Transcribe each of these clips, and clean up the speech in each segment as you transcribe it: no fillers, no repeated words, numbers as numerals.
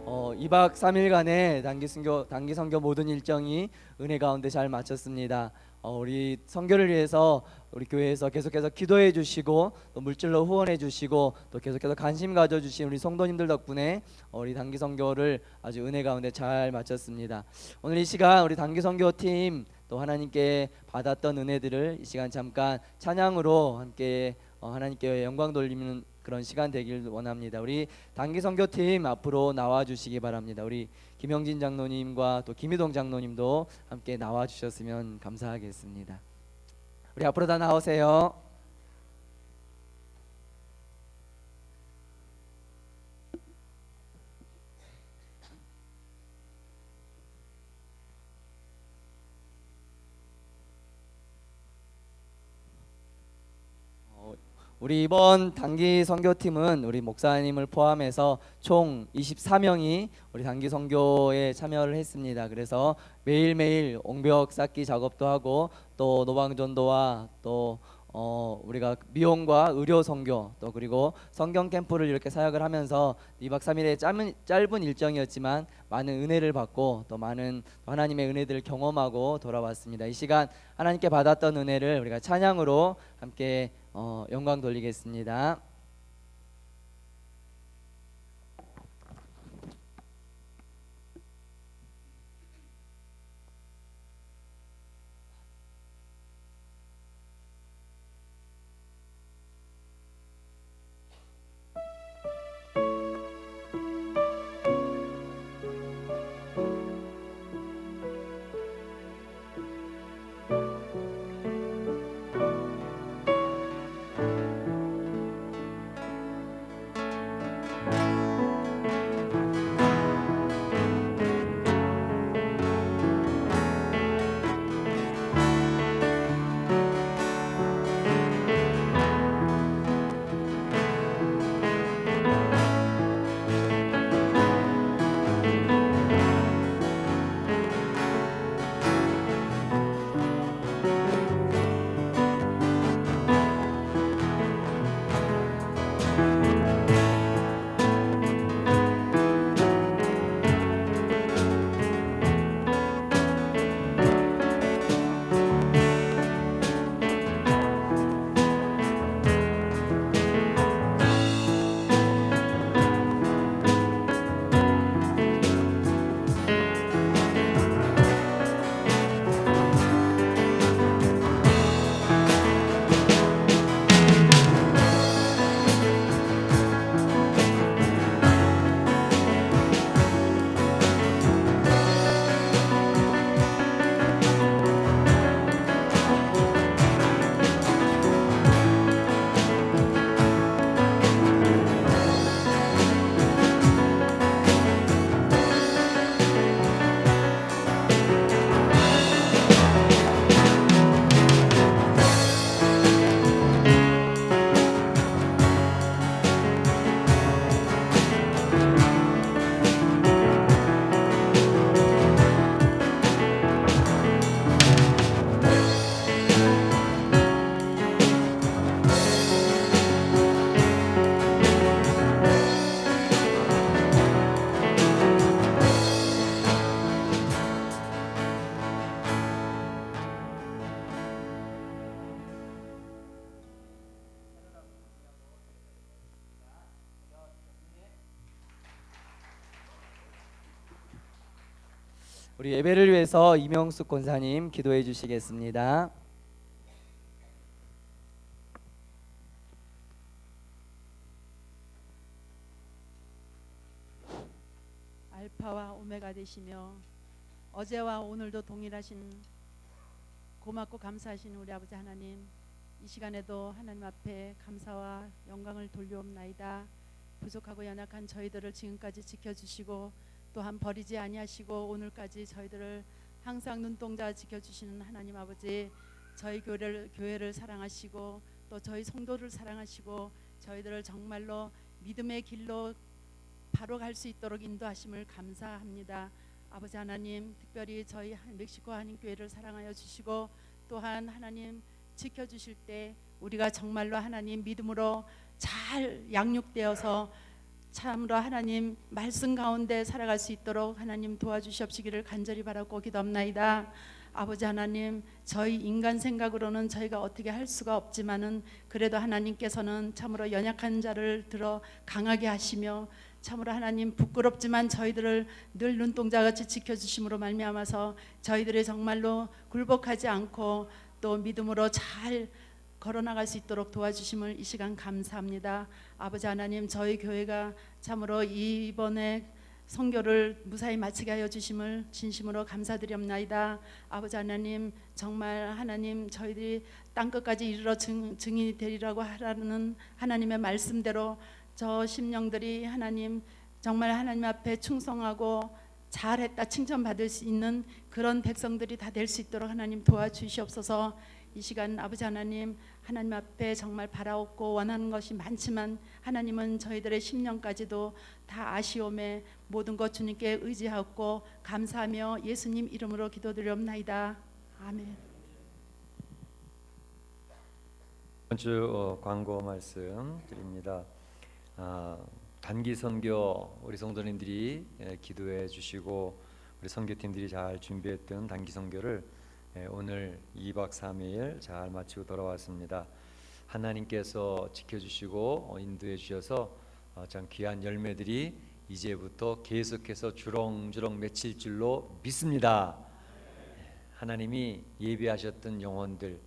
2박 3일간의 단기 선교 모든 일정이 은혜 가운데 잘 마쳤습니다. 우리 선교를 위해서 우리 교회에서 계속해서 기도해 주시고 또 물질로 후원해 주시고 또 계속해서 관심 가져 주신 우리 성도님들 덕분에 우리 단기 선교를 아주 은혜 가운데 잘 마쳤습니다. 오늘 이 시간 우리 단기 선교팀 또 하나님께 받았던 은혜들을 이 시간 잠깐 찬양으로 함께 하나님께 영광 돌리는 그런 시간 되길 원합니다. 우리 단기 선교팀 앞으로 나와 주시기 바랍니다. 우리 김영진 장로님과 또 김희동 장로님도 함께 나와 주셨으면 감사하겠습니다. 우리 앞으로 다 나오세요. 우리 이번 단기 선교팀은 우리 목사님을 포함해서 총 24명이 우리 단기 선교에 참여를 했습니다. 그래서 매일매일 옹벽 쌓기 작업도 하고 또 노방전도와 또 우리가 미용과 의료 선교 또 그리고 성경 캠프를 이렇게 사역을 하면서 2박 3일의 짧은 일정이었지만 많은 은혜를 받고 또 많은 하나님의 은혜들을 경험하고 돌아왔습니다. 이 시간 하나님께 받았던 은혜를 우리가 찬양으로 함께 영광 돌리겠습니다. 우리 예배를 위해서 이명숙 권사님 기도해 주시겠습니다. 알파와 오메가 되시며 어제와 오늘도 동일하신 고맙고 감사하신 우리 아버지 하나님, 이 시간에도 하나님 앞에 감사와 영광을 돌려옵나이다. 부족하고 연약한 저희들을 지금까지 지켜주시고 또한 버리지 아니하시고 오늘까지 저희들을 항상 눈동자 지켜주시는 하나님 아버지, 저희 교회를 사랑하시고 또 저희 성도를 사랑하시고 저희들을 정말로 믿음의 길로 바로 갈 수 있도록 인도하심을 감사합니다. 아버지 하나님, 특별히 저희 멕시코 한인교회를 사랑하여 주시고 또한 하나님 지켜주실 때 우리가 정말로 하나님 믿음으로 잘 양육되어서 참으로 하나님 말씀 가운데 살아갈 수 있도록 하나님 도와주시옵시기를 간절히 바라고 기도합나이다. 아버지 하나님, 저희 인간 생각으로는 저희가 어떻게 할 수가 없지만은 그래도 하나님께서는 참으로 연약한 자를 들어 강하게 하시며 참으로 하나님 부끄럽지만 저희들을 늘 눈동자같이 지켜주심으로 말미암아서 저희들이 정말로 굴복하지 않고 또 믿음으로 잘 걸어나갈 수 있도록 도와주심을 이 시간 감사합니다. 아버지 하나님, 저희 교회가 참으로 이번에 선교를 무사히 마치게 하여 주심을 진심으로 감사드립나이다. 아버지 하나님, 정말 하나님 저희들이 땅끝까지 이르러 증인이 되리라고 하라는 하나님의 말씀대로 저 심령들이 하나님 정말 하나님 앞에 충성하고 잘했다 칭찬받을 수 있는 그런 백성들이 다 될 수 있도록 하나님 도와주시옵소서. 이 시간 아버지 하나님, 하나님 앞에 정말 바라옵고 원하는 것이 많지만 하나님은 저희들의 심령까지도 다 아시오매 모든 것 주님께 의지하고 감사하며 예수님 이름으로 기도드리옵나이다. 아멘. 이번 주 광고 말씀 드립니다. 단기 선교 우리 성도님들이 기도해 주시고 우리 선교팀들이 잘 준비했던 단기 선교를 오늘 2박 3일 잘 마치고 돌아왔습니다. 하나님께서 지켜주시고 인도해 주셔서 참 귀한 열매들이 이제부터 계속해서 주렁주렁 맺힐 줄로 믿습니다. 하나님이 예비하셨던 영혼들,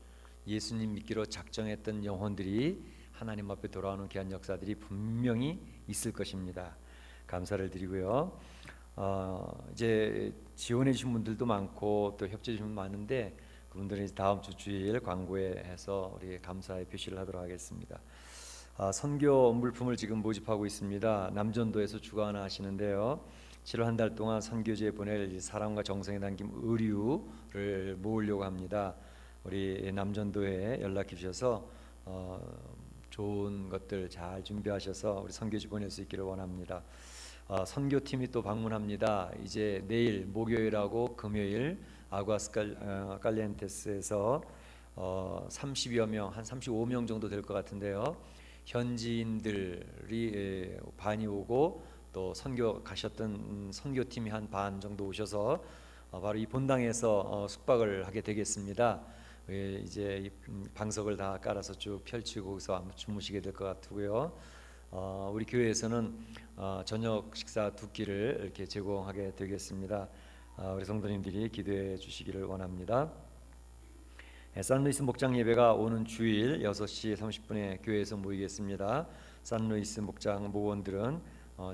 예수님 믿기로 작정했던 영혼들이 하나님 앞에 돌아오는 귀한 역사들이 분명히 있을 것입니다. 감사를 드리고요. 이제 지원해 주신 분들도 많고 또 협조해 주신 분 많은데 그분들은 다음 주 주일 광고에 해서 우리 감사의 표시를 하도록 하겠습니다. 선교 물품을 지금 모집하고 있습니다. 남전도에서 주관하시는데요. 7월 한 달 동안 선교지에 보낼 사랑과 정성에 담긴 의류를 모으려고 합니다. 우리 남전도에 연락해 주셔서 좋은 것들 잘 준비하셔서 우리 선교지 보낼 수 있기를 원합니다. 선교팀이 또 방문합니다. 이제 내일 목요일하고 금요일 아구아스 칼리엔테스에서 30여 명, 한 35명 정도 될 것 같은데요. 현지인들이 반이 오고 또 선교 가셨던 선교팀이 한 반 정도 오셔서 바로 이 본당에서 숙박을 하게 되겠습니다. 이제 방석을 다 깔아서 쭉 펼치고 거기서 아마 주무시게 될 것 같고요. 우리 교회에서는 저녁 식사 2끼를 이렇게 제공하게 되겠습니다. 우리 성도님들이 기도해 주시기를 원합니다. 산루이스 목장 예배가 오는 주일 6시 30분에 교회에서 모이겠습니다. 산루이스 목장 목원들은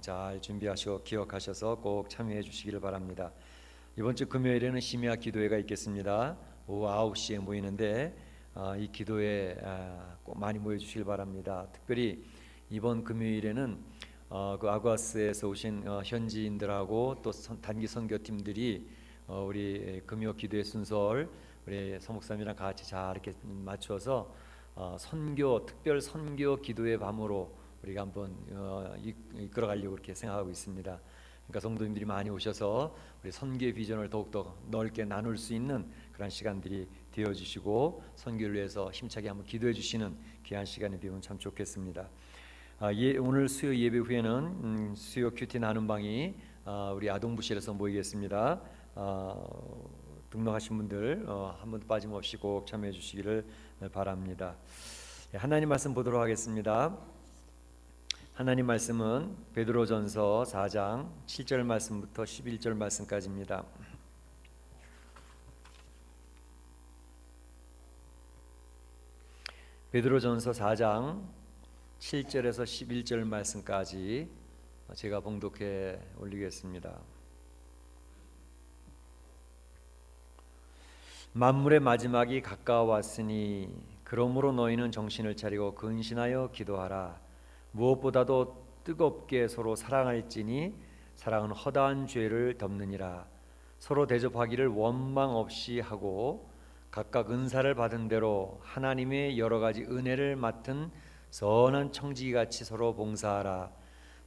잘 준비하시고 기억하셔서 꼭 참여해 주시기를 바랍니다. 이번 주 금요일에는 심야 기도회가 있겠습니다. 오후 9시에 모이는데 이 기도회에 꼭 많이 모여 주시길 바랍니다. 특별히 이번 금요일에는 그 아구아스에서 오신 현지인들하고 또 단기 선교팀들이 우리 금요 기도회 순서를 우리 서목사님이랑 같이 잘 이렇게 맞춰서 선교 특별 선교 기도회 밤으로 우리가 한번 이끌어가려고 그렇게 생각하고 있습니다. 그러니까 성도님들이 많이 오셔서 우리 선교의 비전을 더욱더 넓게 나눌 수 있는 그런 시간들이 되어주시고 선교를 위해서 힘차게 한번 기도해 주시는 귀한 시간이 되면 참 좋겠습니다. 오늘 수요 예배 후에는 수요 큐티 나눔방이 우리 아동부실에서 모이겠습니다. 등록하신 분들 한 번도 빠짐없이 꼭 참여해 주시기를 바랍니다. 하나님 말씀 보도록 하겠습니다. 하나님 말씀은 베드로전서 4장 7절 말씀부터 11절 말씀까지입니다. 베드로전서 4장 7절에서 11절 말씀까지 제가 봉독해 올리겠습니다. 만물의 마지막이 가까워왔으니 그러므로 너희는 정신을 차리고 근신하여 기도하라. 무엇보다도 뜨겁게 서로 사랑할지니 사랑은 허다한 죄를 덮느니라. 서로 대접하기를 원망 없이 하고 각각 은사를 받은 대로 하나님의 여러 가지 은혜를 맡은 선한 청지기같이 서로 봉사하라.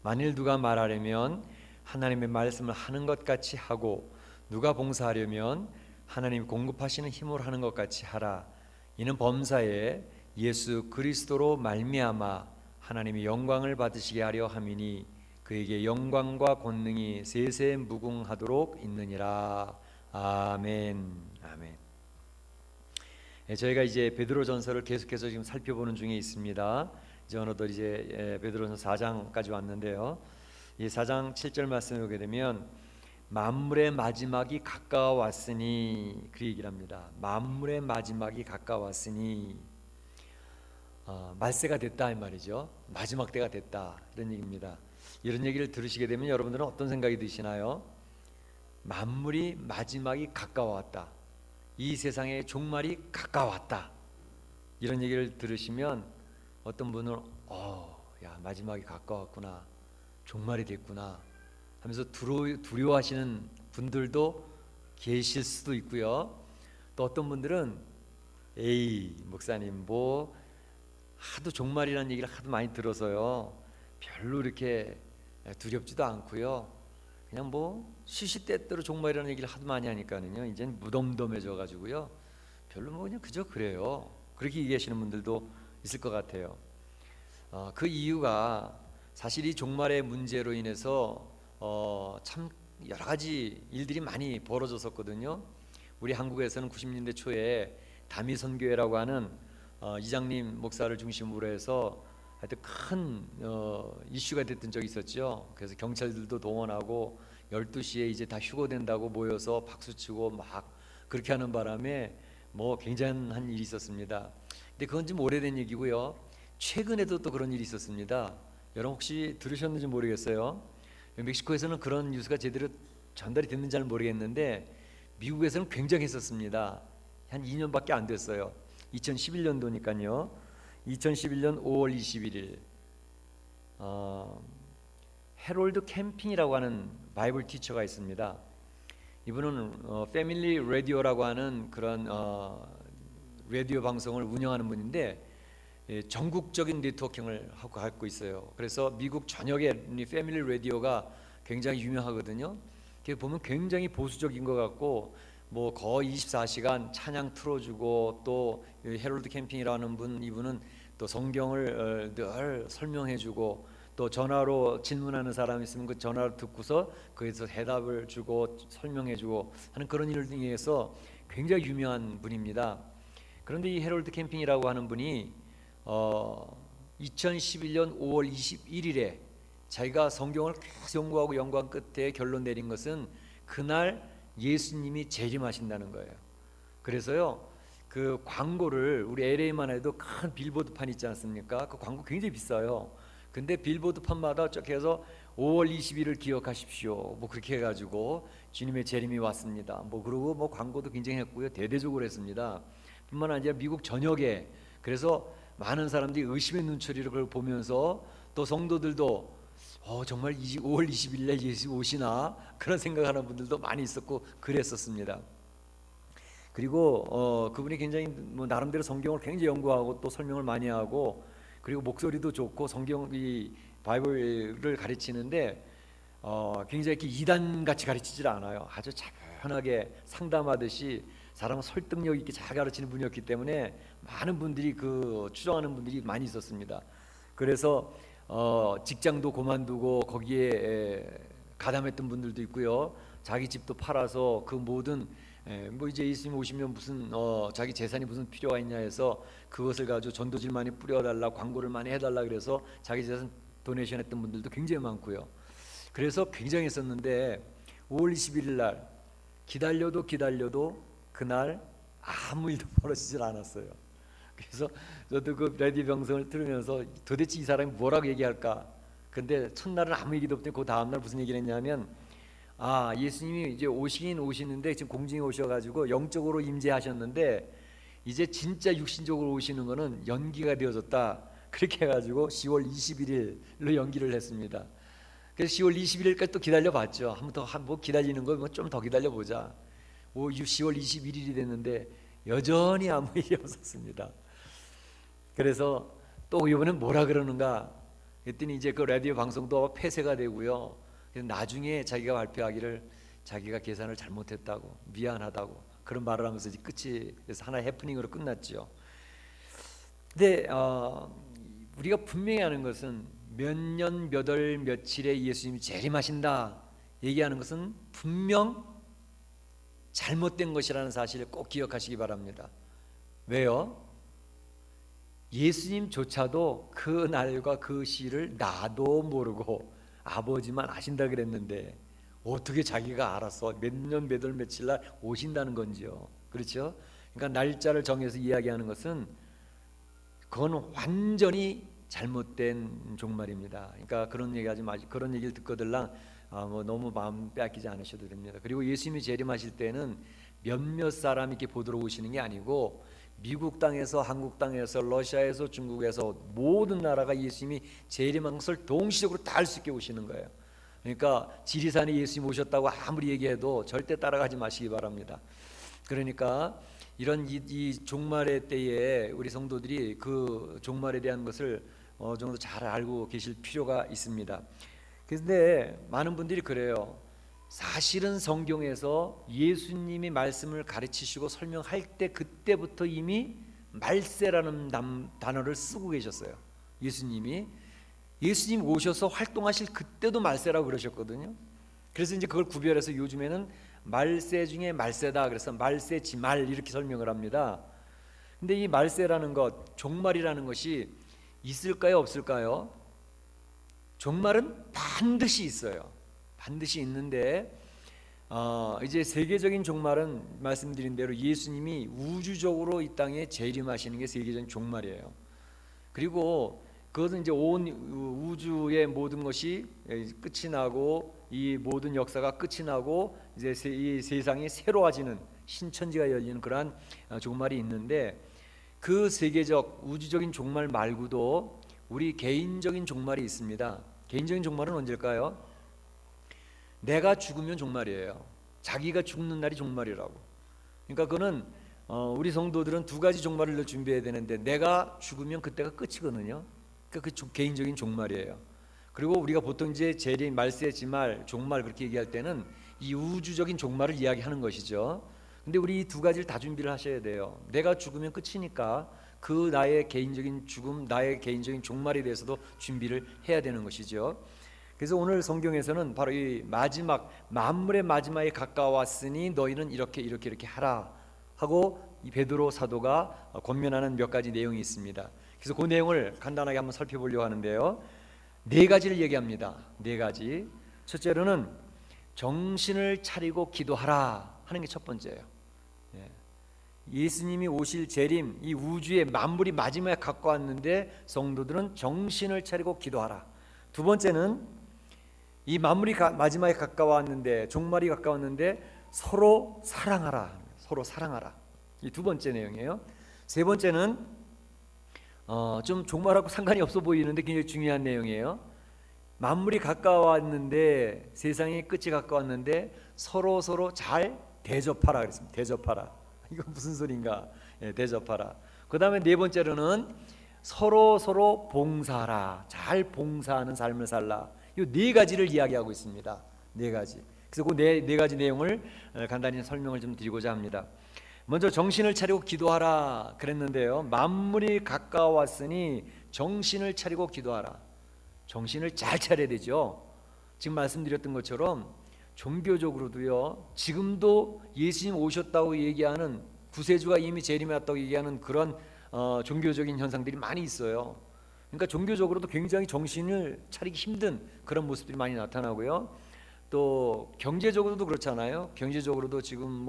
만일 누가 말하려면 하나님의 말씀을 하는 것 같이 하고 누가 봉사하려면 하나님 공급하시는 힘으로 하는 것 같이 하라. 이는 범사에 예수 그리스도로 말미암아 하나님의 영광을 받으시게 하려 함이니 그에게 영광과 권능이 세세 무궁하도록 있느니라. 아멘. 아멘. 저희가 이제 베드로전서를 계속해서 지금 살펴보는 중에 있습니다. 이제 어느덧 이제 베드로전서 4장까지 왔는데요. 이 4장 7절 말씀을 보게 되면 만물의 마지막이 가까웠으니 그 얘기를 합니다. 만물의 마지막이 가까웠으니 말세가 됐다 이 말이죠. 마지막 때가 됐다 이런 얘기입니다. 이런 얘기를 들으시게 되면 여러분들은 어떤 생각이 드시나요? 만물이 마지막이 가까웠다. 이 세상의 종말이 가까웠다. 이런 얘기를 들으시면 어떤 분은 야 마지막이 가까웠구나. 종말이 됐구나 하면서 두려워하시는 분들도 계실 수도 있고요. 또 어떤 분들은 에이 목사님 뭐 하도 종말이라는 얘기를 하도 많이 들어서요 별로 이렇게 두렵지도 않고요. 그냥 뭐 시시때때로 종말이라는 얘기를 하도 많이 하니까는요 이제는 무덤덤해져 가지고요 별로 뭐 그냥 그저 그래요. 그렇게 얘기하시는 분들도 있을 것 같아요. 그 이유가 사실 이 종말의 문제로 인해서 참 여러 가지 일들이 많이 벌어졌었거든요. 우리 한국에서는 90년대 초에 다미선교회라고 하는 이장님 목사를 중심으로 해서 하여튼 큰 이슈가 됐던 적이 있었죠. 그래서 경찰들도 동원하고 12시에 이제 다 휴거된다고 모여서 박수치고 막 그렇게 하는 바람에 뭐 굉장한 일이 있었습니다. 근데 그건 좀 오래된 얘기고요. 최근에도 또 그런 일이 있었습니다. 여러분 혹시 들으셨는지 모르겠어요. 멕시코에서는 그런 뉴스가 제대로 전달이 됐는지 잘 모르겠는데 미국에서는 굉장했었습니다. 한 2년밖에 안 됐어요. 2011년도니까요. 2011년 5월 21일 해롤드 캠핑이라고 하는 바이블 티처가 있습니다. 이분은 패밀리 라디오라고 하는 그런 라디오 방송을 운영하는 분인데 전국적인 네트워킹을 하고 갖고 있어요. 그래서 미국 전역에 패밀리 라디오가 굉장히 유명하거든요. 보면 굉장히 보수적인 것 같고 뭐 거의 24시간 찬양 틀어주고 또 해롤드 캠핑이라는 이분은 또 성경을 늘 설명해주고 또 전화로 질문하는 사람이 있으면 그 전화를 듣고서 거기서 대답을 주고 설명해주고 하는 그런 일을 위해서 굉장히 유명한 분입니다. 그런데 이 해롤드 캠핑이라고 하는 분이 2011년 5월 21일에 자기가 성경을 계속 연구하고 연구한 끝에 결론 내린 것은 그날 예수님이 재림하신다는 거예요. 그래서요 그 광고를 우리 LA만 해도 큰 빌보드판 있지 않습니까? 그 광고 굉장히 비싸요. 근데 빌보드판마다 쭉 해서 5월 20일을 기억하십시오 뭐 그렇게 해가지고 주님의 재림이 왔습니다 뭐 그러고 뭐 광고도 굉장히 했고요. 대대적으로 했습니다. 뿐만 아니라 미국 전역에 그래서 많은 사람들이 의심의 눈초리를 그걸 보면서 또 성도들도 정말 5월 20일 날 예수 오시나 그런 생각하는 분들도 많이 있었고 그랬었습니다. 그리고 그분이 굉장히 뭐 나름대로 성경을 굉장히 연구하고 또 설명을 많이 하고 그리고 목소리도 좋고 성경 이 바이블을 가르치는데 굉장히 이렇게 이단같이 가르치질 않아요. 아주 차분하게 상담하듯이 사람을 설득력 있게 잘 가르치는 분이었기 때문에 많은 분들이 추종하는 분들이 많이 있었습니다. 그래서 직장도 그만두고 거기에 가담했던 분들도 있고요. 자기 집도 팔아서 그 모든 뭐 이제 예수님 오시면 무슨 자기 재산이 무슨 필요가 있냐 해서 그것을 가지고 전도질 많이 뿌려달라 광고를 많이 해달라 그래서 자기 재산 도네이션 했던 분들도 굉장히 많고요. 그래서 굉장히 했었는데 5월 21일 날 기다려도 그날 아무 일도 벌어지질 않았어요. 그래서 저도 그 라디오 방송을 들으면서 도대체 이 사람이 뭐라고 얘기할까? 근데 첫날은 아무 얘기도 없더니 그 다음날 무슨 얘기를 했냐면 예수님이 이제 오시긴 오시는데 지금 공중에 오셔가지고 영적으로 임재하셨는데 이제 진짜 육신적으로 오시는 거는 연기가 되어졌다. 그렇게 해가지고 10월 21일로 연기를 했습니다. 그래서 10월 21일까지 또 기다려봤죠. 뭐 기다리는 거 좀 더 기다려보자. 10월 21일이 됐는데 여전히 아무 일이 없었습니다. 그래서 또 이번엔 뭐라 그러는가 했더니 이제 그 라디오 방송도 폐쇄가 되고요. 그래서 나중에 자기가 발표하기를 자기가 계산을 잘못했다고 미안하다고 그런 말을 하면서 이제 끝이 그래서 하나의 해프닝으로 끝났죠. 근데 우리가 분명히 아는 것은 몇 년 몇 월 며칠에 예수님이 재림하신다 얘기하는 것은 분명 잘못된 것이라는 사실을 꼭 기억하시기 바랍니다. 왜요? 예수님조차도 그 날과 그 시를 나도 모르고 아버지만 아신다 그랬는데 어떻게 자기가 알아서 몇 년 몇 월 며칠 날 오신다는 건지요. 그렇죠? 그러니까 날짜를 정해서 이야기하는 것은 그건 완전히 잘못된 종말입니다. 그러니까 그런 얘기하지 마시. 그런 얘기를 듣거들랑 뭐 너무 마음 빼앗기지 않으셔도 됩니다. 그리고 예수님이 재림하실 때는 몇몇 사람이 이렇게 보도록 오시는 게 아니고 미국 땅에서, 한국 땅에서, 러시아에서, 중국에서 모든 나라가 예수님이 재림한 것을 동시적으로 다 알 수 있게 오시는 거예요. 그러니까 지리산에 예수님 오셨다고 아무리 얘기해도 절대 따라가지 마시기 바랍니다. 그러니까 이런 이 종말의 때에 우리 성도들이 그 종말에 대한 것을 어느 정도 잘 알고 계실 필요가 있습니다. 그런데 많은 분들이 그래요. 사실은 성경에서 예수님이 말씀을 가르치시고 설명할 때 그때부터 이미 말세라는 단어를 쓰고 계셨어요. 예수님이 오셔서 활동하실 그때도 말세라고 그러셨거든요. 그래서 이제 그걸 구별해서 요즘에는 말세 중에 말세다 그래서 말세지말 이렇게 설명을 합니다. 근데 이 말세라는 것, 종말이라는 것이 있을까요, 없을까요? 종말은 반드시 있어요. 반드시 있는데 이제 세계적인 종말은 말씀드린 대로 예수님이 우주적으로 이 땅에 재림하시는 게 세계적인 종말이에요. 그리고 그것은 이제 온 우주의 모든 것이 끝이 나고 이 모든 역사가 끝이 나고 이제 이 세상이 새로워지는 신천지가 열리는 그러한 종말이 있는데 그 세계적 우주적인 종말 말고도 우리 개인적인 종말이 있습니다. 개인적인 종말은 언제일까요? 내가 죽으면 종말이에요. 자기가 죽는 날이 종말이라고. 그러니까 그거는 우리 성도들은 두 가지 종말을 준비해야 되는데 내가 죽으면 그때가 끝이거든요. 그러니까 그 개인적인 종말이에요. 그리고 우리가 보통 이제 재림, 말세, 지말, 종말 그렇게 얘기할 때는 이 우주적인 종말을 이야기하는 것이죠. 근데 우리 이 두 가지를 다 준비를 하셔야 돼요. 내가 죽으면 끝이니까 그 나의 개인적인 죽음, 나의 개인적인 종말에 대해서도 준비를 해야 되는 것이죠. 그래서 오늘 성경에서는 바로 이 마지막 만물의 마지막에 가까웠으니 너희는 이렇게 하라 하고 이 베드로 사도가 권면하는 몇 가지 내용이 있습니다. 그래서 그 내용을 간단하게 한번 살펴보려고 하는데요. 네 가지를 얘기합니다. 네 가지. 첫째로는 정신을 차리고 기도하라 하는 게 첫 번째예요. 예수님이 오실 재림, 이 우주의 만물이 마지막에 가까웠는데 성도들은 정신을 차리고 기도하라. 두 번째는 이 만물이 마지막에 가까웠는데, 종말이 가까웠는데 서로 사랑하라. 서로 사랑하라. 이 두 번째 내용이에요. 세 번째는 좀 종말하고 상관이 없어 보이는데 굉장히 중요한 내용이에요. 만물이 가까웠는데, 세상의 끝이 가까웠는데 서로 잘 대접하라 그랬습니다. 대접하라. 이거 무슨 소린가? 대접하라. 그 다음에 네 번째로는 서로 봉사하라. 잘 봉사하는 삶을 살라. 이 네 가지를 이야기하고 있습니다. 네 가지. 그래서 그 네 가지 내용을 간단히 설명을 좀 드리고자 합니다. 먼저 정신을 차리고 기도하라 그랬는데요. 만물이 가까웠으니 정신을 차리고 기도하라. 정신을 잘 차려야 되죠. 지금 말씀드렸던 것처럼 종교적으로도요, 지금도 예수님 오셨다고 얘기하는, 구세주가 이미 재림했다고 얘기하는 그런 종교적인 현상들이 많이 있어요. 그러니까 종교적으로도 굉장히 정신을 차리기 힘든 그런 모습들이 많이 나타나고요. 또 경제적으로도 그렇잖아요. 경제적으로도 지금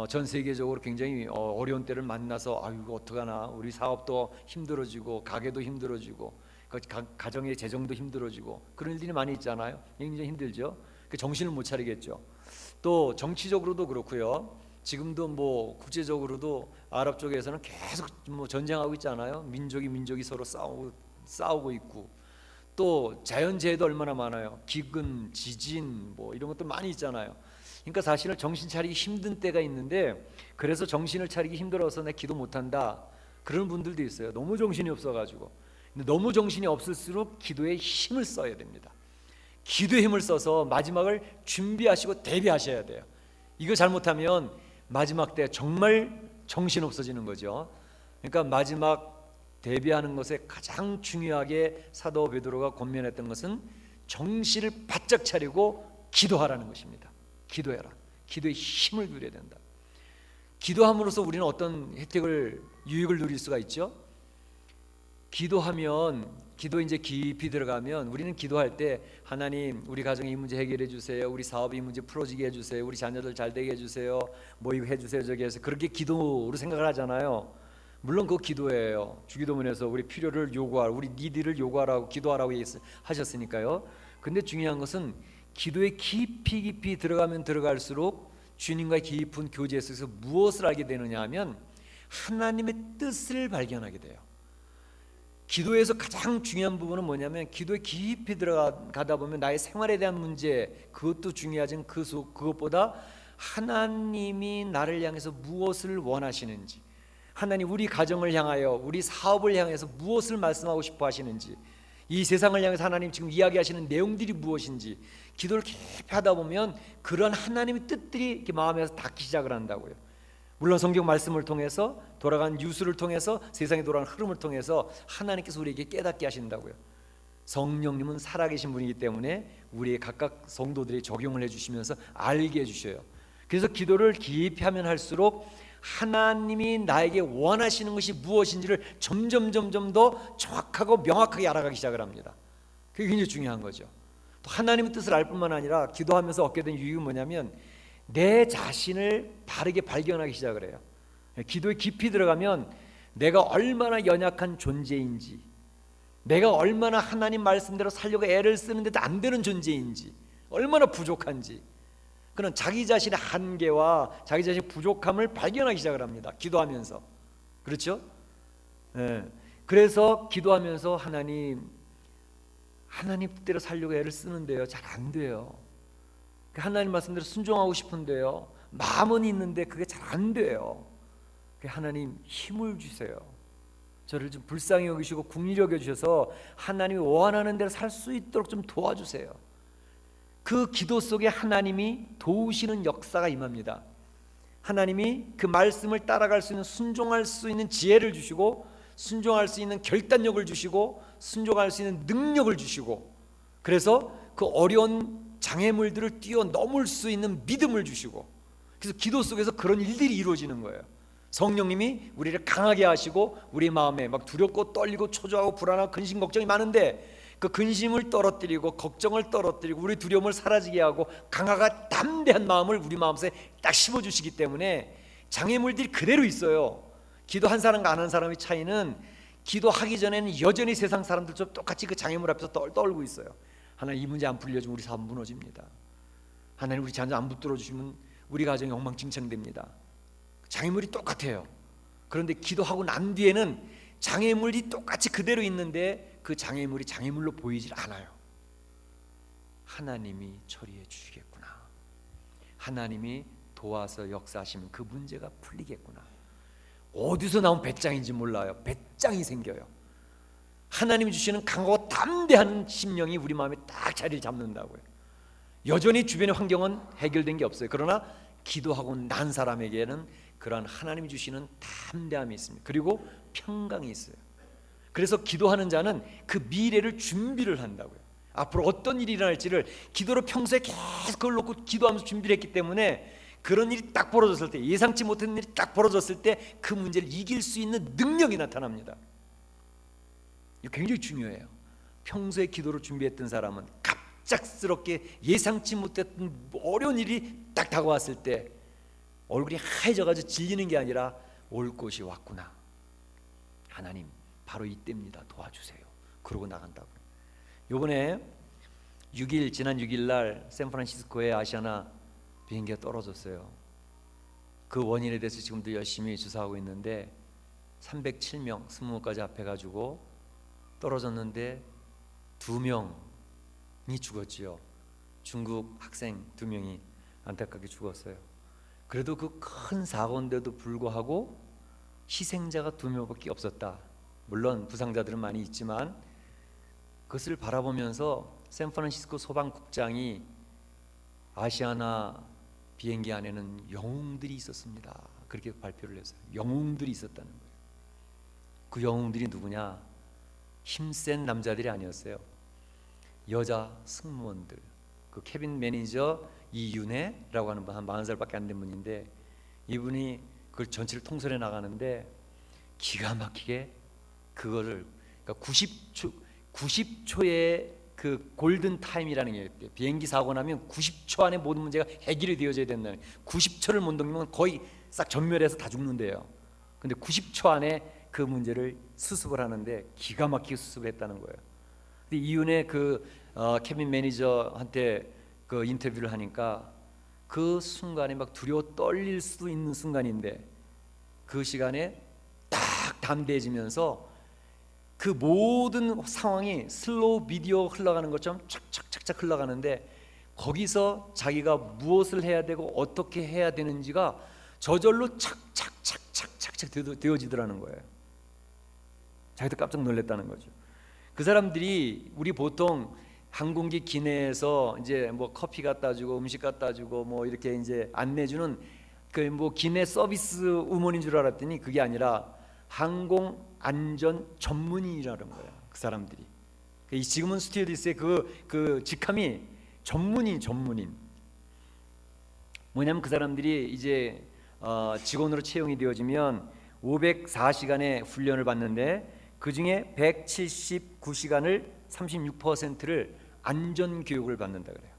전 세계적으로 굉장히 어려운 때를 만나서 이거 어떡하나, 우리 사업도 힘들어지고 가게도 힘들어지고 가정의 재정도 힘들어지고 그런 일들이 많이 있잖아요. 굉장히 힘들죠. 정신을 못 차리겠죠. 또 정치적으로도 그렇고요. 지금도 국제적으로도 아랍 쪽에서는 계속 전쟁하고 있잖아요. 민족이 서로 싸우고 있고, 또 자연재해도 얼마나 많아요. 기근, 지진 이런 것도 많이 있잖아요. 그러니까 사실은 정신 차리기 힘든 때가 있는데, 그래서 정신을 차리기 힘들어서 내 기도 못한다 그런 분들도 있어요. 너무 정신이 없어가지고. 근데 너무 정신이 없을수록 기도에 힘을 써야 됩니다. 기도의 힘을 써서 마지막을 준비하시고 대비하셔야 돼요. 이거 잘못하면 마지막 때 정말 정신 없어지는 거죠. 그러니까 마지막 대비하는 것에 가장 중요하게 사도 베드로가 권면했던 것은 정신을 바짝 차리고 기도하라는 것입니다. 기도해라. 기도에 힘을 누려야 된다. 기도함으로써 우리는 어떤 혜택을, 유익을 누릴 수가 있죠? 기도하면, 기도에 이제 깊이 들어가면 우리는 기도할 때 하나님 우리 가정의 이 문제 해결해 주세요, 우리 사업의 이 문제 풀어지게 해주세요, 우리 자녀들 잘 되게 해주세요, 뭐 이거 해주세요 저기 해서 그렇게 기도로 생각을 하잖아요. 물론 그거 기도예요. 주기도문에서 우리 필요를 요구하라, 우리 니들을 요구하라고 기도하라고 하셨으니까요. 근데 중요한 것은 기도에 깊이 들어가면 들어갈수록 주님과의 깊은 교제 속에서 무엇을 알게 되느냐 하면 하나님의 뜻을 발견하게 돼요. 기도에서 가장 중요한 부분은 뭐냐면 기도에 깊이 들어가다 보면 나의 생활에 대한 문제, 그것도 중요하지만 그것보다 하나님이 나를 향해서 무엇을 원하시는지, 하나님 우리 가정을 향하여, 우리 사업을 향해서 무엇을 말씀하고 싶어 하시는지, 이 세상을 향해서 하나님 지금 이야기하시는 내용들이 무엇인지 기도를 깊이 하다 보면 그런 하나님의 뜻들이 이렇게 마음에서 닿기 시작을 한다고요. 물론 성경 말씀을 통해서, 돌아가는 뉴스를 통해서, 세상에 돌아가는 흐름을 통해서 하나님께서 우리에게 깨닫게 하신다고요. 성령님은 살아계신 분이기 때문에 우리의 각각 성도들이 적용을 해주시면서 알게 해주셔요. 그래서 기도를 깊이 하면 할수록 하나님이 나에게 원하시는 것이 무엇인지를 점점 더 정확하고 명확하게 알아가기 시작을 합니다. 그게 굉장히 중요한 거죠. 또 하나님의 뜻을 알 뿐만 아니라 기도하면서 얻게 된 유익은 뭐냐면 내 자신을 바르게 발견하기 시작을 해요. 기도에 깊이 들어가면 내가 얼마나 연약한 존재인지, 내가 얼마나 하나님 말씀대로 살려고 애를 쓰는데도 안 되는 존재인지, 얼마나 부족한지, 그런 자기 자신의 한계와 자기 자신의 부족함을 발견하기 시작을 합니다. 기도하면서. 그렇죠? 그래서 기도하면서 하나님 뜻대로 살려고 애를 쓰는데요, 잘 안 돼요. 하나님 말씀대로 순종하고 싶은데요, 마음은 있는데 그게 잘 안 돼요. 하나님 힘을 주세요. 저를 좀 불쌍히 여기시고 긍휼히 여겨주셔서 하나님이 원하는 대로 살 수 있도록 좀 도와주세요. 그 기도 속에 하나님이 도우시는 역사가 임합니다. 하나님이 그 말씀을 따라갈 수 있는, 순종할 수 있는 지혜를 주시고, 순종할 수 있는 결단력을 주시고, 순종할 수 있는 능력을 주시고, 그래서 그 어려운 장애물들을 뛰어넘을 수 있는 믿음을 주시고, 그래서 기도 속에서 그런 일들이 이루어지는 거예요. 성령님이 우리를 강하게 하시고 우리 마음에 막 두렵고 떨리고 초조하고 불안하고 근심 걱정이 많은데 그 근심을 떨어뜨리고 걱정을 떨어뜨리고 우리 두려움을 사라지게 하고 강하고 담대한 마음을 우리 마음속에 딱 심어주시기 때문에 장애물들이 그대로 있어요. 기도 한 사람과 안 한 사람의 차이는 기도하기 전에는 여전히 세상 사람들처럼 똑같이 그 장애물 앞에서 떨고 있어요. 하나님 이 문제 안 풀려주면 우리 사업 무너집니다. 하나님 우리 자녀 안 붙들어 주시면 우리 가정이 엉망진창됩니다. 장애물이 똑같아요. 그런데 기도하고 난 뒤에는 장애물이 똑같이 그대로 있는데 그 장애물이 장애물로 보이질 않아요. 하나님이 처리해 주시겠구나, 하나님이 도와서 역사하시면 그 문제가 풀리겠구나. 어디서 나온 배짱인지 몰라요. 배짱이 생겨요. 하나님이 주시는 강하고 담대한 심령이 우리 마음에 딱 자리를 잡는다고요. 여전히 주변의 환경은 해결된 게 없어요. 그러나 기도하고 난 사람에게는 그러한 하나님이 주시는 담대함이 있습니다. 그리고 평강이 있어요. 그래서 기도하는 자는 그 미래를 준비를 한다고요. 앞으로 어떤 일이 일어날지를 기도로 평소에 계속 그걸 놓고 기도하면서 준비를 했기 때문에 그런 일이 딱 벌어졌을 때, 예상치 못한 일이 딱 벌어졌을 때 그 문제를 이길 수 있는 능력이 나타납니다. 이거 굉장히 중요해요. 평소에 기도를 준비했던 사람은 갑작스럽게 예상치 못했던 어려운 일이 딱 다가왔을 때 얼굴이 하얘져가지고 질리는 게 아니라 올 곳이 왔구나, 하나님 바로 이때입니다, 도와주세요, 그러고 나간다고. 요번에 지난 6일 날 샌프란시스코에 아시아나 비행기가 떨어졌어요. 그 원인에 대해서 지금도 열심히 조사하고 있는데 307명, 20명까지 합해가지고 떨어졌는데 2명이 죽었지요. 중국 학생 2명이 안타깝게 죽었어요. 그래도 그 큰 사고인데도 불구하고 희생자가 2명밖에 없었다. 물론 부상자들은 많이 있지만 그것을 바라보면서 샌프란시스코 소방국장이 아시아나 비행기 안에는 영웅들이 있었습니다, 그렇게 발표를 했어요. 영웅들이 있었다는 거예요. 그 영웅들이 누구냐? 힘센 남자들이 아니었어요. 여자 승무원들. 그 캐빈 매니저 이윤혜라고 하는 분, 한 40살밖에 안 된 분인데, 이분이 그걸 전체를 통솔해 나가는데 기가 막히게 그거를, 그러니까 90초의 그 골든 타임이라는 게 있대요. 비행기 사고 나면 90초 안에 모든 문제가 해결이 되어져야 된다는, 90초를 못 넘기면 거의 싹 전멸해서 다 죽는데요. 근데 90초 안에 그 문제를 수습을 하는데 기가 막히게 수습을 했다는 거예요. 근데 이윤의 케빈 매니저한테 그 인터뷰를 하니까 그 순간에 막 두려워 떨릴 수도 있는 순간인데, 그 시간에 딱 담대해지면서 그 모든 상황이 슬로우 비디오 흘러가는 것처럼 착착착착 흘러가는데, 거기서 자기가 무엇을 해야 되고 어떻게 해야 되는지가 저절로 착착착착착착 되어지더라는 거예요. 자기도 깜짝 놀랐다는 거죠. 그 사람들이 우리 보통 항공기 기내에서 이제 뭐 커피 갖다 주고 음식 갖다 주고 뭐 이렇게 이제 안내주는 그 뭐 기내 서비스 우먼인 줄 알았더니 그게 아니라 항공 안전 전문인이라는 거예요. 그 사람들이. 지금은 스튜어디스의 그 직함이 전문인. 뭐냐면 그 사람들이 이제 직원으로 채용이 되어지면 504시간의 훈련을 받는데, 그 중에 179시간을 36%를 안전 교육을 받는다 그래요.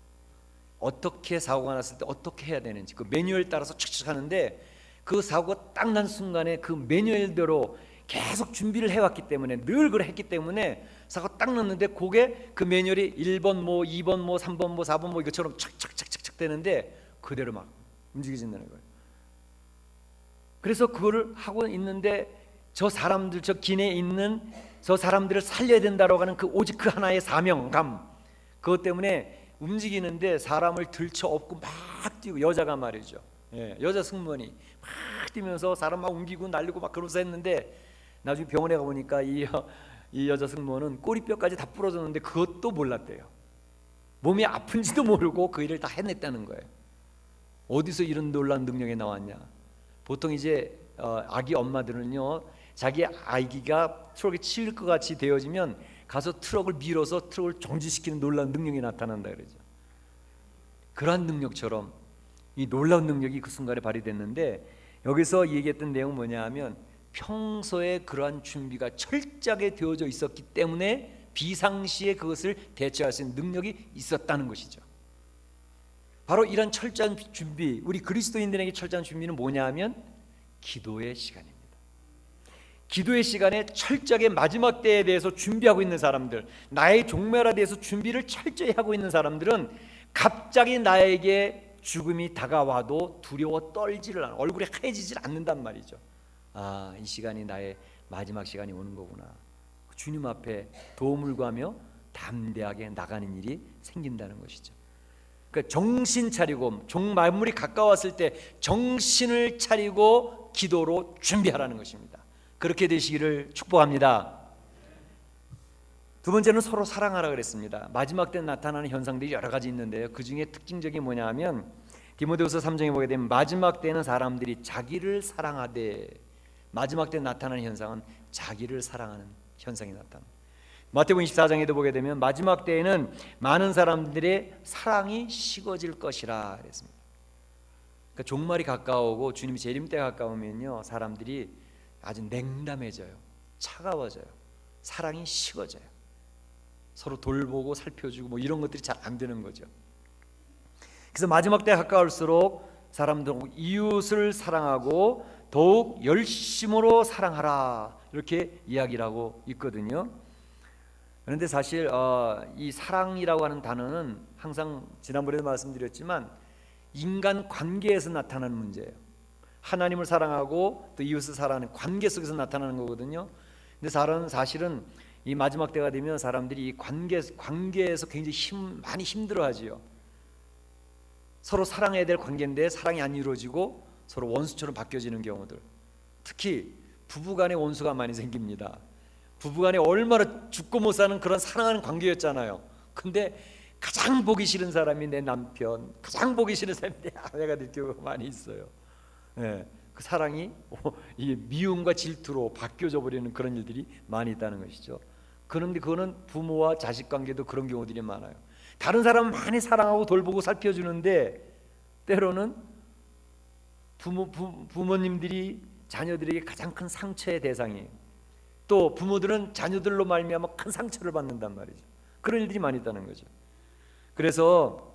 어떻게 사고가 났을 때 어떻게 해야 되는지 그 매뉴얼 따라서 착착 하는데, 그 사고가 딱 난 순간에 그 매뉴얼대로 계속 준비를 해왔기 때문에, 늘 그걸 했기 때문에 사고가 딱 났는데 그게 그 매뉴얼이 1번 뭐 2번 뭐 3번 뭐 4번 뭐 이것처럼 착착착착착 되는데 그대로 막 움직여진다는 거예요. 그래서 그거를 하고 있는데 저 사람들, 저 기내에 있는 저 사람들을 살려야 된다라고 하는 그 오직 그 하나의 사명감, 그것 때문에 움직이는데 사람을 들쳐업고 막 뛰고, 여자가 말이죠. 여자 승무원이 막 뛰면서 사람 막 옮기고 날리고 막 그러면서 했는데, 나중에 병원에 가보니까 이 여자 승무원은 꼬리뼈까지 다 부러졌는데 그것도 몰랐대요. 몸이 아픈지도 모르고 그 일을 다 해냈다는 거예요. 어디서 이런 놀라운 능력이 나왔냐? 보통 이제 아기 엄마들은요, 자기 아기가 트럭에 치일 것 같이 되어지면 가서 트럭을 밀어서 트럭을 정지시키는 놀라운 능력이 나타난다 그러죠. 그러한 능력처럼 이 놀라운 능력이 그 순간에 발휘됐는데, 여기서 얘기했던 내용은 뭐냐 하면, 평소에 그러한 준비가 철저하게 되어져 있었기 때문에 비상시에 그것을 대처할 수 있는 능력이 있었다는 것이죠. 바로 이런 철저한 준비, 우리 그리스도인들에게 철저한 준비는 뭐냐 하면 기도의 시간입니다. 기도의 시간에 철저하게 마지막 때에 대해서 준비하고 있는 사람들, 나의 종말에 대해서 준비를 철저히 하고 있는 사람들은 갑자기 나에게 죽음이 다가와도 두려워 떨지를 않아, 얼굴이 하얘지질 않는단 말이죠. 아, 이 시간이 나의 마지막 시간이 오는 거구나. 주님 앞에 도움을 구하며 담대하게 나가는 일이 생긴다는 것이죠. 그러니까 정신 차리고, 종말물이 가까웠을 때 정신을 차리고 기도로 준비하라는 것입니다. 그렇게 되시기를 축복합니다. 두 번째는 서로 사랑하라 그랬습니다. 마지막 때 나타나는 현상들이 여러 가지 있는데요, 그 중에 특징적인 뭐냐 하면, 디모데후서 3장에 보게 되면 마지막 때는 사람들이 자기를 사랑하되, 마지막 때 나타나는 현상은 자기를 사랑하는 현상이 나타납니다. 마태복음 24장에도 보게 되면 마지막 때에는 많은 사람들의 사랑이 식어질 것이라 그랬습니다. 그러니까 종말이 가까우고 주님이 재림 때가 가까우면요, 사람들이 아주 냉담해져요, 차가워져요, 사랑이 식어져요. 서로 돌보고 살펴주고 뭐 이런 것들이 잘 안 되는 거죠. 그래서 마지막 때가 가까울수록 사람들은 이웃을 사랑하고 더욱 열심으로 사랑하라, 이렇게 이야기를 하고 있거든요. 그런데 사실 이 사랑이라고 하는 단어는 항상 지난번에도 말씀드렸지만 인간 관계에서 나타나는 문제예요. 하나님을 사랑하고 또 이웃을 사랑하는 관계 속에서 나타나는 거거든요. 근데 사실은 이 마지막 때가 되면 사람들이 이 관계에서 굉장히 많이 힘들어하지요. 서로 사랑해야 될 관계인데 사랑이 안 이루어지고 서로 원수처럼 바뀌어지는 경우들, 특히 부부간의 원수가 많이 생깁니다. 부부간에 얼마나 죽고 못 사는 그런 사랑하는 관계였잖아요. 근데 가장 보기 싫은 사람이 내 남편, 가장 보기 싫은 사람이 내 아내가 될 경우가 많이 있어요. 그 사랑이 이 미움과 질투로 바뀌어져 버리는 그런 일들이 많이 있다는 것이죠. 그런데 그거는 부모와 자식 관계도 그런 경우들이 많아요. 다른 사람은 많이 사랑하고 돌보고 살펴주는데 때로는 부모님들이 자녀들에게 가장 큰 상처의 대상이에요. 또 부모들은 자녀들로 말미암아 큰 상처를 받는단 말이죠. 그런 일들이 많이 있다는 거죠. 그래서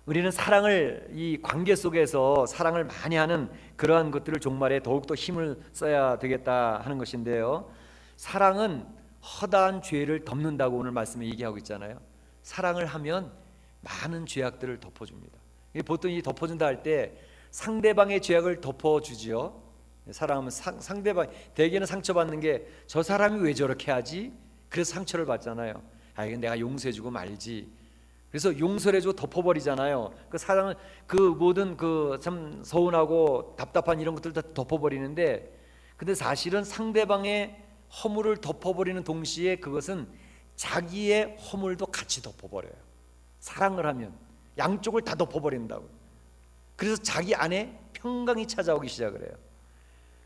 우리는 사랑을, 이 관계 속에서 사랑을 많이 하는 그러한 것들을 종말에 더욱더 힘을 써야 되겠다 하는 것인데요, 사랑은 허다한 죄를 덮는다고 오늘 말씀에 얘기하고 있잖아요. 사랑을 하면 많은 죄악들을 덮어줍니다. 보통 이 덮어준다 할 때 상대방의 죄악을 덮어주지요. 사랑하면 상대방, 대개는 상처받는 게 저 사람이 왜 저렇게 하지? 그래서 상처를 받잖아요. 이건 내가 용서해주고 말지. 그래서 용서를 해주고 덮어버리잖아요. 그 사랑은 그 모든 그 참 서운하고 답답한 이런 것들 다 덮어버리는데, 근데 사실은 상대방의 허물을 덮어버리는 동시에 그것은 자기의 허물도 같이 덮어버려요. 사랑을 하면 양쪽을 다 덮어버린다고. 그래서 자기 안에 평강이 찾아오기 시작을 해요.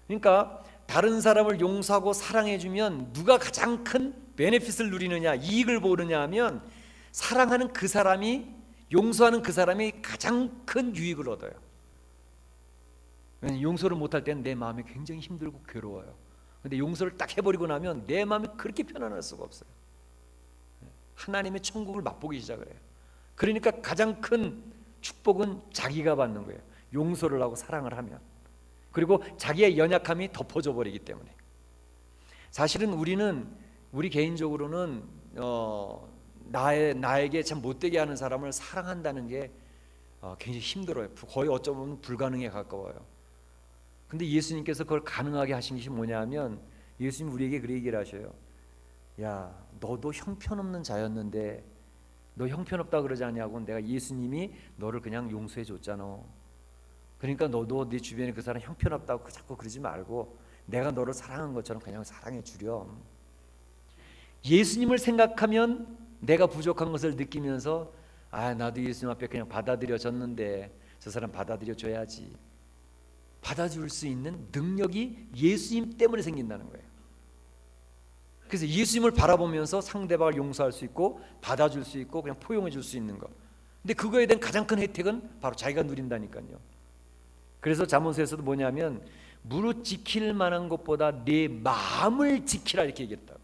그러니까 다른 사람을 용서하고 사랑해주면 누가 가장 큰 베네핏을 누리느냐, 이익을 보느냐 하면 사랑하는 그 사람이, 용서하는 그 사람이 가장 큰 유익을 얻어요. 왜냐하면 용서를 못할 때는 내 마음이 굉장히 힘들고 괴로워요. 근데 용서를 딱 해버리고 나면 내 마음이 그렇게 편안할 수가 없어요. 하나님의 천국을 맛보기 시작을 해요. 그러니까 가장 큰 축복은 자기가 받는 거예요. 용서를 하고 사랑을 하면. 그리고 자기의 연약함이 덮어져 버리기 때문에. 사실은 우리 개인적으로는 나에게 참 못되게 하는 사람을 사랑한다는 게 굉장히 힘들어요. 거의 어쩌면 불가능에 가까워요. 근데 예수님께서 그걸 가능하게 하신 것이 뭐냐면, 예수님 우리에게 그렇게 얘기를 하셔요. 야, 너도 형편없는 자였는데 너 형편없다 그러지 않냐고. 내가 예수님이 너를 그냥 용서해 줬잖아. 그러니까 너도 네 주변에 그 사람 형편없다고 자꾸 그러지 말고 내가 너를 사랑한 것처럼 그냥 사랑해 주렴. 예수님을 생각하면 내가 부족한 것을 느끼면서 나도 예수님 앞에 그냥 받아들여졌는데 저 사람 받아들여줘야지. 받아줄 수 있는 능력이 예수님 때문에 생긴다는 거예요. 그래서 예수님을 바라보면서 상대방을 용서할 수 있고 받아줄 수 있고 그냥 포용해 줄 수 있는 것. 근데 그거에 대한 가장 큰 혜택은 바로 자기가 누린다니까요. 그래서 잠언서에서도 뭐냐면 무릇 지킬 만한 것보다 내 마음을 지키라 이렇게 얘기했다고.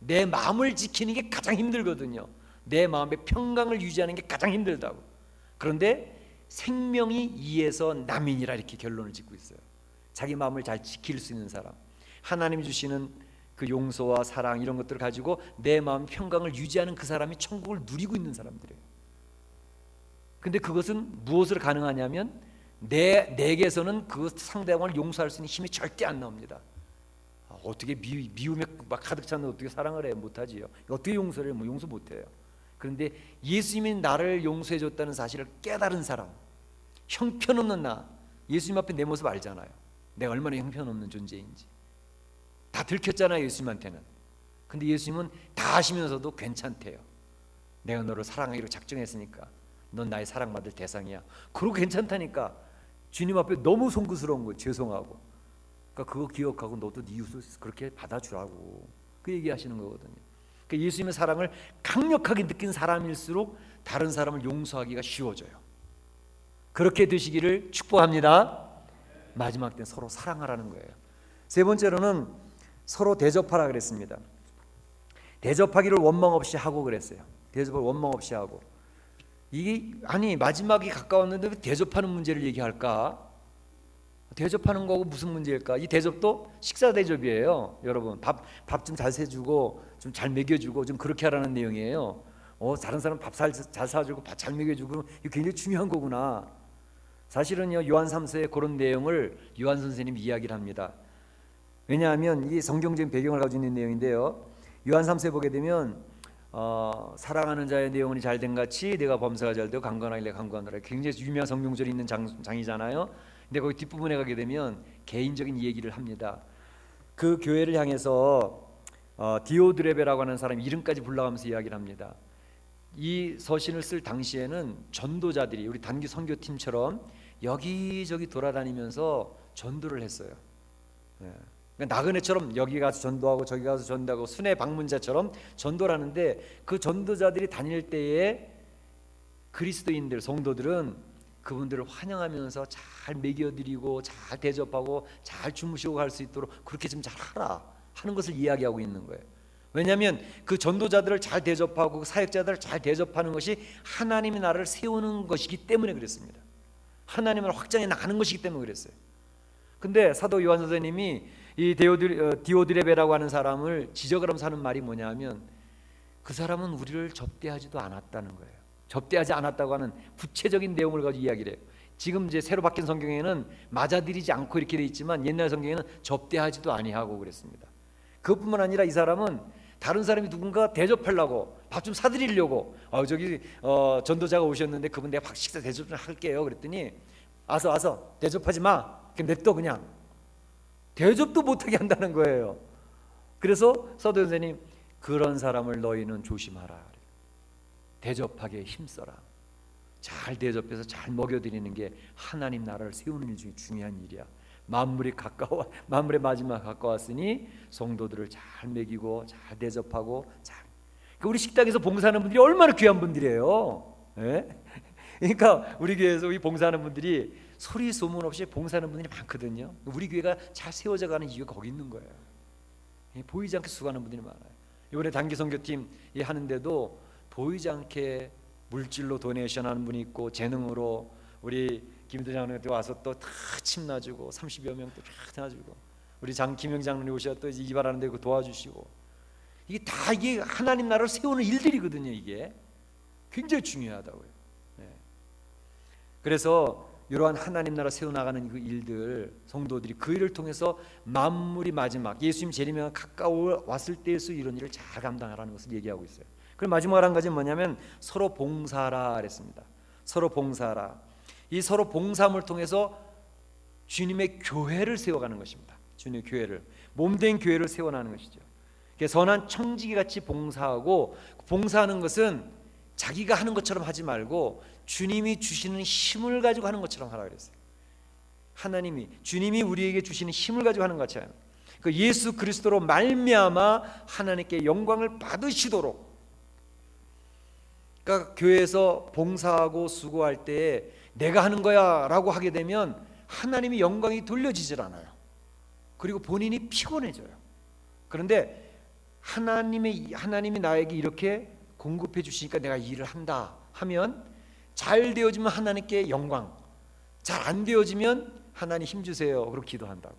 내 마음을 지키는 게 가장 힘들거든요. 내 마음의 평강을 유지하는 게 가장 힘들다고. 그런데 생명이 이에서 남이니라 이렇게 결론을 짓고 있어요. 자기 마음을 잘 지킬 수 있는 사람, 하나님이 주시는 그 용서와 사랑 이런 것들을 가지고 내 마음 평강을 유지하는 그 사람이 천국을 누리고 있는 사람들이에요. 근데 그것은 무엇으로 가능하냐면 내게서는 그 상대방을 용서할 수 있는 힘이 절대 안 나옵니다. 어떻게 미움에 막 가득 찬데 어떻게 사랑을 해? 못하지요. 어떻게 용서를 해? 용서 못해요. 그런데 예수님이 나를 용서해 줬다는 사실을 깨달은 사람, 형편없는 나, 예수님 앞에 내 모습 알잖아요. 내가 얼마나 형편없는 존재인지 다 들켰잖아요, 예수님한테는. 근데 예수님은 다 아시면서도 괜찮대요. 내가 너를 사랑하기로 작정했으니까 넌 나의 사랑받을 대상이야. 그러고 괜찮다니까. 주님 앞에 너무 송구스러운 거예요. 죄송하고. 그러니까 그거 기억하고 너도 네 이웃을 그렇게 받아주라고 그 얘기하시는 거거든요. 그러니까 예수님의 사랑을 강력하게 느낀 사람일수록 다른 사람을 용서하기가 쉬워져요. 그렇게 되시기를 축복합니다. 마지막 때 서로 사랑하라는 거예요. 세 번째로는 서로 대접하라 그랬습니다. 대접하기를 원망 없이 하고 그랬어요. 대접을 원망 없이 하고. 이게 마지막이 가까웠는데 왜 대접하는 문제를 얘기할까? 대접하는 거하고 무슨 문제일까? 이 대접도 식사 대접이에요. 여러분 밥 좀 잘 세주고 좀 잘 먹여주고 좀 그렇게 하라는 내용이에요. 다른 사람 밥 잘 사주고 밥 잘 먹여주고 이거 굉장히 중요한 거구나. 사실은요 요한 3서에 그런 내용을 요한 선생님이 이야기를 합니다. 왜냐하면 이 성경적인 배경을 가지고 있는 내용인데요. 요한 3서에 보게 되면 사랑하는 자의 내 영혼이 잘된 같이 내가 범사가 잘되고 강건하길래 강건하라. 굉장히 유명한 성경절이 있는 장이잖아요. 근데 거기 뒷부분에 가게 되면 개인적인 얘기를 합니다. 그 교회를 향해서 디오드레베라고 하는 사람 이름까지 불러가면서 이야기를 합니다. 이 서신을 쓸 당시에는 전도자들이 우리 단기 선교팀처럼 여기저기 돌아다니면서 전도를 했어요. 예. 그러니까 나그네처럼 여기 가서 전도하고 저기 가서 전도하고 순회 방문자처럼 전도를 하는데, 그 전도자들이 다닐 때에 그리스도인들, 성도들은 그분들을 환영하면서 잘 먹여드리고 잘 대접하고 잘 주무시고 갈 수 있도록 그렇게 좀 잘하라 하는 것을 이야기하고 있는 거예요. 왜냐하면 그 전도자들을 잘 대접하고 그 사역자들을 잘 대접하는 것이 하나님의 나라를 세우는 것이기 때문에 그랬습니다. 하나님을 확장해 나가는 것이기 때문에 그랬어요. 근데 사도 요한 선생님이 이 디오드레베라고 하는 사람을 지적을 하면서 하는 말이 뭐냐면, 그 사람은 우리를 접대하지도 않았다는 거예요. 접대하지 않았다고 하는 구체적인 내용을 가지고 이야기를 해요. 지금 이제 새로 바뀐 성경에는 맞아들이지 않고 이렇게 돼 있지만, 옛날 성경에는 접대하지도 아니하고 그랬습니다. 그것뿐만 아니라 이 사람은 다른 사람이 누군가 대접하려고, 밥 좀 사드리려고, 저기 전도자가 오셨는데 그분 내가 식사 대접 좀 할게요 그랬더니, 와서 대접하지 마, 그냥 냅둬, 그냥 대접도 못하게 한다는 거예요. 그래서 사도 선생님, 그런 사람을 너희는 조심하라, 대접하기에 힘써라. 잘 대접해서 잘 먹여드리는 게 하나님 나라를 세우는 일 중에 중요한 일이야. 만물의 마지막 가까웠으니 성도들을 잘 먹이고 잘 대접하고 그러니까 우리 식당에서 봉사하는 분들이 얼마나 귀한 분들이에요. 예? 그러니까 우리 교회에서 우리 봉사하는 분들이 소리 소문 없이 봉사하는 분들이 많거든요. 우리 교회가 잘 세워져 가는 이유가 거기 있는 거예요. 보이지 않게 수고하는 분들이 많아요. 이번에 단기 선교팀 하는데도 보이지 않게 물질로 도네이션 하는 분이 있고, 재능으로 우리 김도 장로한테 와서 또 다 침 놔주고 30여 명 또 쫙 놔주고, 우리 김영 장로님 오셔서 또 이발하는 데 도와주시고, 이게 하나님 나라를 세우는 일들이거든요. 이게 굉장히 중요하다고요. 네. 그래서 이러한 하나님 나라 세워나가는 그 일들, 성도들이 그 일을 통해서 만물이 마지막 예수님 재림이 가까워 왔을 때에서 이런 일을 잘 감당하라는 것을 얘기하고 있어요. 그리고 마지막으로 한 가지는 뭐냐면 서로 봉사하라 그랬습니다. 서로 봉사하라. 이 서로 봉사함을 통해서 주님의 교회를 세워가는 것입니다. 주님의 교회를, 몸된 교회를 세워나가는 것이죠. 선한 청지기 같이 봉사하고, 봉사하는 것은 자기가 하는 것처럼 하지 말고 주님이 주시는 힘을 가지고 하는 것처럼 하라 그랬어요. 주님이 우리에게 주시는 힘을 가지고 하는 것처럼, 그 예수 그리스도로 말미암아 하나님께 영광을 받으시도록. 그러니까 교회에서 봉사하고 수고할 때 내가 하는 거야 라고 하게 되면 하나님의 영광이 돌려지질 않아요. 그리고 본인이 피곤해져요. 그런데 하나님이 나에게 이렇게 공급해 주시니까 내가 일을 한다 하면, 잘 되어지면 하나님께 영광, 잘 안 되어지면 하나님 힘주세요 그리고 기도한다고.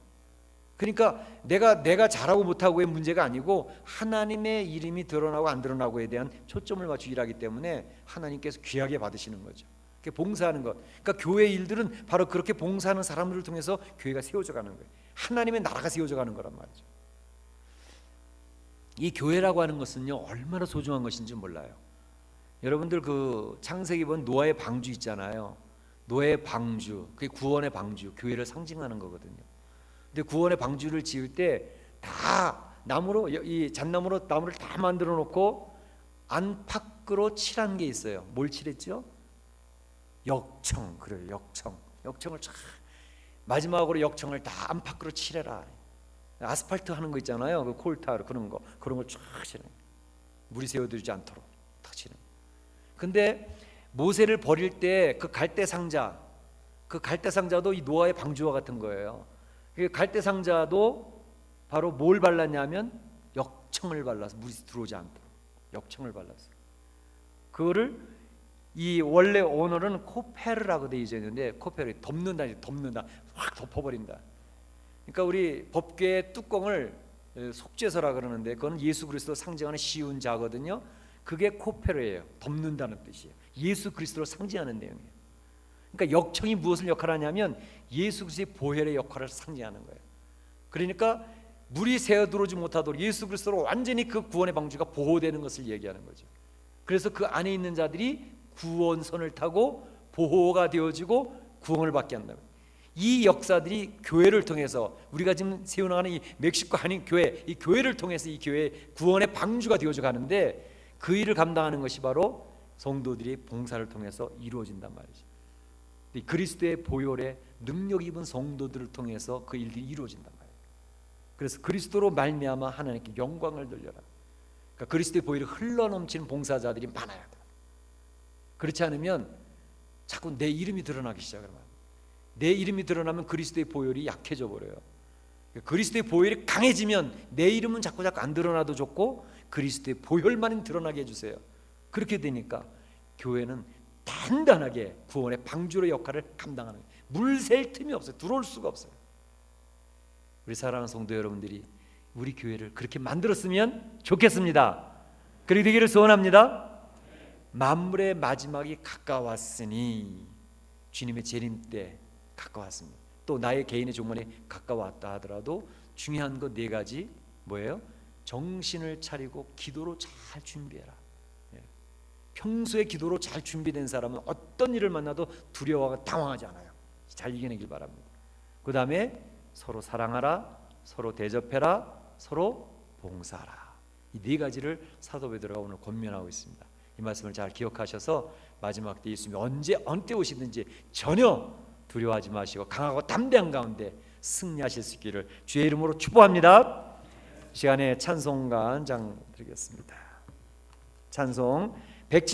그러니까 내가 잘하고 못하고의 문제가 아니고 하나님의 이름이 드러나고 안 드러나고에 대한 초점을 맞추고 일하기 때문에 하나님께서 귀하게 받으시는 거죠. 봉사하는 것, 그러니까 교회 일들은 바로 그렇게 봉사하는 사람들을 통해서 교회가 세워져 가는 거예요. 하나님의 나라가 세워져 가는 거란 말이죠. 이 교회라고 하는 것은요, 얼마나 소중한 것인지 몰라요. 여러분들 그 창세기 본 노아의 방주 있잖아요. 노아의 방주, 그게 구원의 방주, 교회를 상징하는 거거든요. 근데 구원의 방주를 지을 때 다 나무로, 이 잣나무로 나무를 다 만들어 놓고 안팎으로 칠한 게 있어요. 뭘 칠했죠? 역청. 그래요, 역청을 쫙, 마지막으로 역청을 다 안팎으로 칠해라. 아스팔트 하는 거 있잖아요. 그 콜타르 그런 걸 쫙 칠해. 물이 새어들지 않도록 탁 칠해. 근데 모세를 버릴 때 그 갈대 상자도 이 노아의 방주와 같은 거예요. 그 갈대 상자도 바로 뭘 발랐냐면 역청을 발라서 물이 들어오지 않도록 역청을 발랐어요. 그거를 이 원래 언어는 코페르라고 되어 있는데, 코페르 덮는다, 확 덮어버린다. 그러니까 우리 법궤의 뚜껑을 속죄서라 그러는데, 그건 예수 그리스도 상징하는 쉬운 자거든요. 그게 코페르예요. 덮는다는 뜻이에요. 예수 그리스도를 상징하는 내용이에요. 그러니까 역청이 무엇을 역할하냐면 예수 그리스도의 보혈의 역할을 상징하는 거예요. 그러니까 물이 새어 들어오지 못하도록 예수 그리스도로 완전히 그 구원의 방주가 보호되는 것을 얘기하는 거죠. 그래서 그 안에 있는 자들이 구원선을 타고 보호가 되어지고 구원을 받게 한다. 이 역사들이 교회를 통해서, 우리가 지금 세워나가는 이 멕시코 한인 교회, 이 교회를 통해서 이 교회 구원의 방주가 되어져 가는데, 그 일을 감당하는 것이 바로 성도들이 봉사를 통해서 이루어진단 말이죠. 이 그리스도의 보혈에 능력 입은 성도들을 통해서 그 일들이 이루어진단 말이에요. 그래서 그리스도로 말미암아 하나님께 영광을 돌려라. 그러니까 그리스도의 보혈이 흘러넘치는 봉사자들이 많아야 돼요. 그렇지 않으면 자꾸 내 이름이 드러나기 시작하면, 내 이름이 드러나면 그리스도의 보혈이 약해져 버려요. 그리스도의 보혈이 강해지면 내 이름은 자꾸 안 드러나도 좋고 그리스도의 보혈만 드러나게 해주세요. 그렇게 되니까 교회는 단단하게 구원의 방주의 역할을 감당하는 거예요. 물 셀 틈이 없어요. 들어올 수가 없어요. 우리 사랑하는 성도 여러분들이 우리 교회를 그렇게 만들었으면 좋겠습니다. 그렇게 되기를 소원합니다. 만물의 마지막이 가까웠으니, 주님의 재림 때 가까웠습니다. 또 나의 개인의 종말이 가까웠다 하더라도 중요한 거 4가지 뭐예요? 정신을 차리고 기도로 잘 준비해라. 평소에 기도로 잘 준비된 사람은 어떤 일을 만나도 두려워하고 당황하지 않아요. 잘 이겨내길 바랍니다. 그 다음에 서로 사랑하라, 서로 대접해라, 서로 봉사하라. 이 4가지를 사도 베드로가 오늘 권면하고 있습니다. 이 말씀을 잘 기억하셔서 마지막 때 예수님이 언제 어느 때 오시든지 전혀 두려워하지 마시고 강하고 담대한 가운데 승리하실 수 있기를 주의 이름으로 축복합니다. 이 시간에 찬송가 한 장 드리겠습니다. 찬송 170